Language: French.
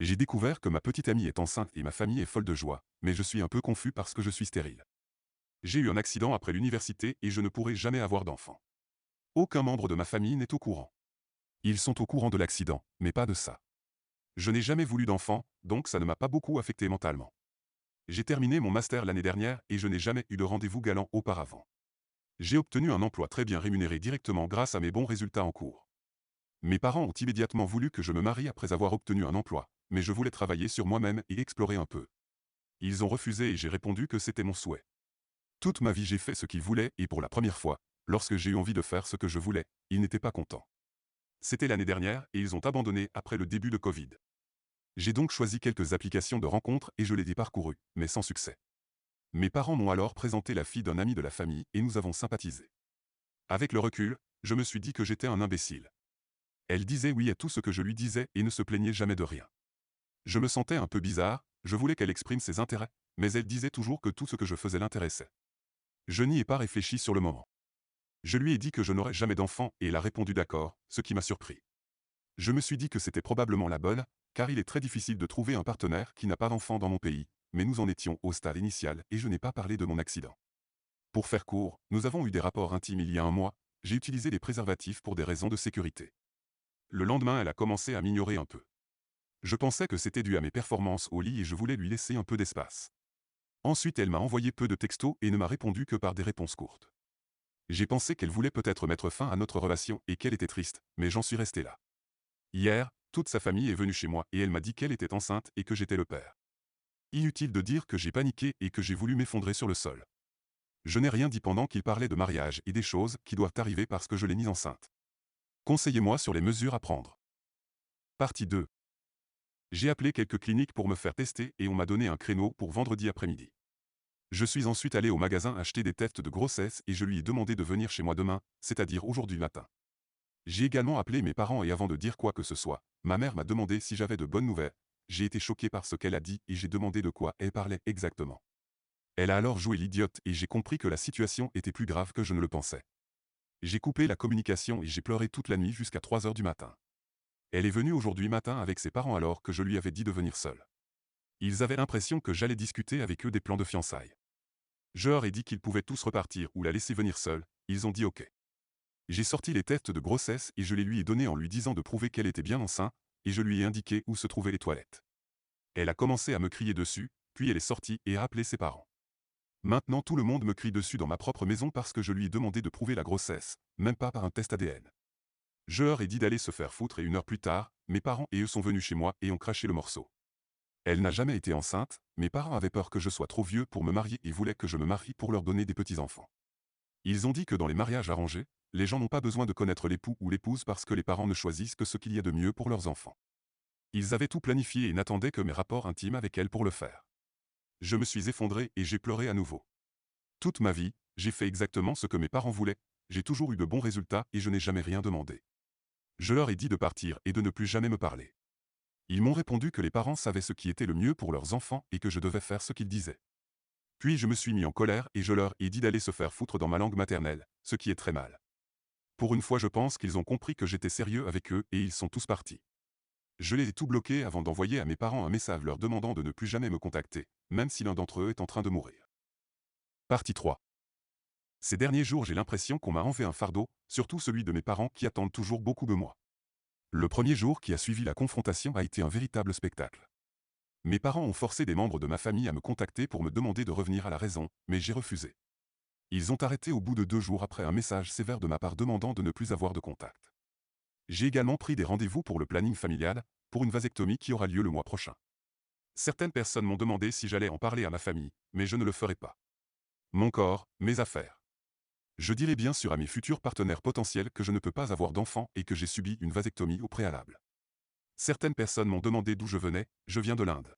J'ai découvert que ma petite amie est enceinte et ma famille est folle de joie, mais je suis un peu confus parce que je suis stérile. J'ai eu un accident après l'université et je ne pourrai jamais avoir d'enfant. Aucun membre de ma famille n'est au courant. Ils sont au courant de l'accident, mais pas de ça. Je n'ai jamais voulu d'enfant, donc ça ne m'a pas beaucoup affecté mentalement. J'ai terminé mon master l'année dernière et je n'ai jamais eu de rendez-vous galant auparavant. J'ai obtenu un emploi très bien rémunéré directement grâce à mes bons résultats en cours. Mes parents ont immédiatement voulu que je me marie après avoir obtenu un emploi, mais je voulais travailler sur moi-même et explorer un peu. Ils ont refusé et j'ai répondu que c'était mon souhait. Toute ma vie j'ai fait ce qu'ils voulaient et pour la première fois, lorsque j'ai eu envie de faire ce que je voulais, ils n'étaient pas contents. C'était l'année dernière et ils ont abandonné après le début de Covid. J'ai donc choisi quelques applications de rencontres et je les ai parcourues, mais sans succès. Mes parents m'ont alors présenté la fille d'un ami de la famille et nous avons sympathisé. Avec le recul, je me suis dit que j'étais un imbécile. Elle disait oui à tout ce que je lui disais et ne se plaignait jamais de rien. Je me sentais un peu bizarre, je voulais qu'elle exprime ses intérêts, mais elle disait toujours que tout ce que je faisais l'intéressait. Je n'y ai pas réfléchi sur le moment. Je lui ai dit que je n'aurais jamais d'enfant et elle a répondu d'accord, ce qui m'a surpris. Je me suis dit que c'était probablement la bonne, car il est très difficile de trouver un partenaire qui n'a pas d'enfant dans mon pays, mais nous en étions au stade initial et je n'ai pas parlé de mon accident. Pour faire court, nous avons eu des rapports intimes il y a un mois, j'ai utilisé des préservatifs pour des raisons de sécurité. Le lendemain, elle a commencé à m'ignorer un peu. Je pensais que c'était dû à mes performances au lit et je voulais lui laisser un peu d'espace. Ensuite, elle m'a envoyé peu de textos et ne m'a répondu que par des réponses courtes. J'ai pensé qu'elle voulait peut-être mettre fin à notre relation et qu'elle était triste, mais j'en suis resté là. Hier, toute sa famille est venue chez moi et elle m'a dit qu'elle était enceinte et que j'étais le père. Inutile de dire que j'ai paniqué et que j'ai voulu m'effondrer sur le sol. Je n'ai rien dit pendant qu'il parlait de mariage et des choses qui doivent arriver parce que je l'ai mise enceinte. Conseillez-moi sur les mesures à prendre. Partie 2. J'ai appelé quelques cliniques pour me faire tester et on m'a donné un créneau pour vendredi après-midi. Je suis ensuite allé au magasin acheter des tests de grossesse et je lui ai demandé de venir chez moi demain, c'est-à-dire aujourd'hui matin. J'ai également appelé mes parents et avant de dire quoi que ce soit, ma mère m'a demandé si j'avais de bonnes nouvelles. J'ai été choqué par ce qu'elle a dit et j'ai demandé de quoi elle parlait exactement. Elle a alors joué l'idiote et j'ai compris que la situation était plus grave que je ne le pensais. J'ai coupé la communication et j'ai pleuré toute la nuit jusqu'à 3 heures du matin. Elle est venue aujourd'hui matin avec ses parents alors que je lui avais dit de venir seule. Ils avaient l'impression que j'allais discuter avec eux des plans de fiançailles. Je leur ai dit qu'ils pouvaient tous repartir ou la laisser venir seule, ils ont dit OK. J'ai sorti les tests de grossesse et je les lui ai donnés en lui disant de prouver qu'elle était bien enceinte, et je lui ai indiqué où se trouvaient les toilettes. Elle a commencé à me crier dessus, puis elle est sortie et a appelé ses parents. Maintenant tout le monde me crie dessus dans ma propre maison parce que je lui ai demandé de prouver la grossesse, même pas par un test ADN. Je leur ai dit d'aller se faire foutre et 1 heure plus tard, mes parents et eux sont venus chez moi et ont craché le morceau. Elle n'a jamais été enceinte, mes parents avaient peur que je sois trop vieux pour me marier et voulaient que je me marie pour leur donner des petits-enfants. Ils ont dit que dans les mariages arrangés, les gens n'ont pas besoin de connaître l'époux ou l'épouse parce que les parents ne choisissent que ce qu'il y a de mieux pour leurs enfants. Ils avaient tout planifié et n'attendaient que mes rapports intimes avec elle pour le faire. Je me suis effondré et j'ai pleuré à nouveau. Toute ma vie, j'ai fait exactement ce que mes parents voulaient, j'ai toujours eu de bons résultats et je n'ai jamais rien demandé. Je leur ai dit de partir et de ne plus jamais me parler. Ils m'ont répondu que les parents savaient ce qui était le mieux pour leurs enfants et que je devais faire ce qu'ils disaient. Puis je me suis mis en colère et je leur ai dit d'aller se faire foutre dans ma langue maternelle, ce qui est très mal. Pour une fois je pense qu'ils ont compris que j'étais sérieux avec eux et ils sont tous partis. Je les ai tout bloqués avant d'envoyer à mes parents un message leur demandant de ne plus jamais me contacter, même si l'un d'entre eux est en train de mourir. Partie 3. Ces derniers jours j'ai l'impression qu'on m'a enlevé un fardeau, surtout celui de mes parents qui attendent toujours beaucoup de moi. Le premier jour qui a suivi la confrontation a été un véritable spectacle. Mes parents ont forcé des membres de ma famille à me contacter pour me demander de revenir à la raison, mais j'ai refusé. Ils ont arrêté au bout de 2 jours après un message sévère de ma part demandant de ne plus avoir de contact. J'ai également pris des rendez-vous pour le planning familial, pour une vasectomie qui aura lieu le mois prochain. Certaines personnes m'ont demandé si j'allais en parler à ma famille, mais je ne le ferai pas. Mon corps, mes affaires. Je dirai bien sûr à mes futurs partenaires potentiels que je ne peux pas avoir d'enfant et que j'ai subi une vasectomie au préalable. Certaines personnes m'ont demandé d'où je venais, je viens de l'Inde.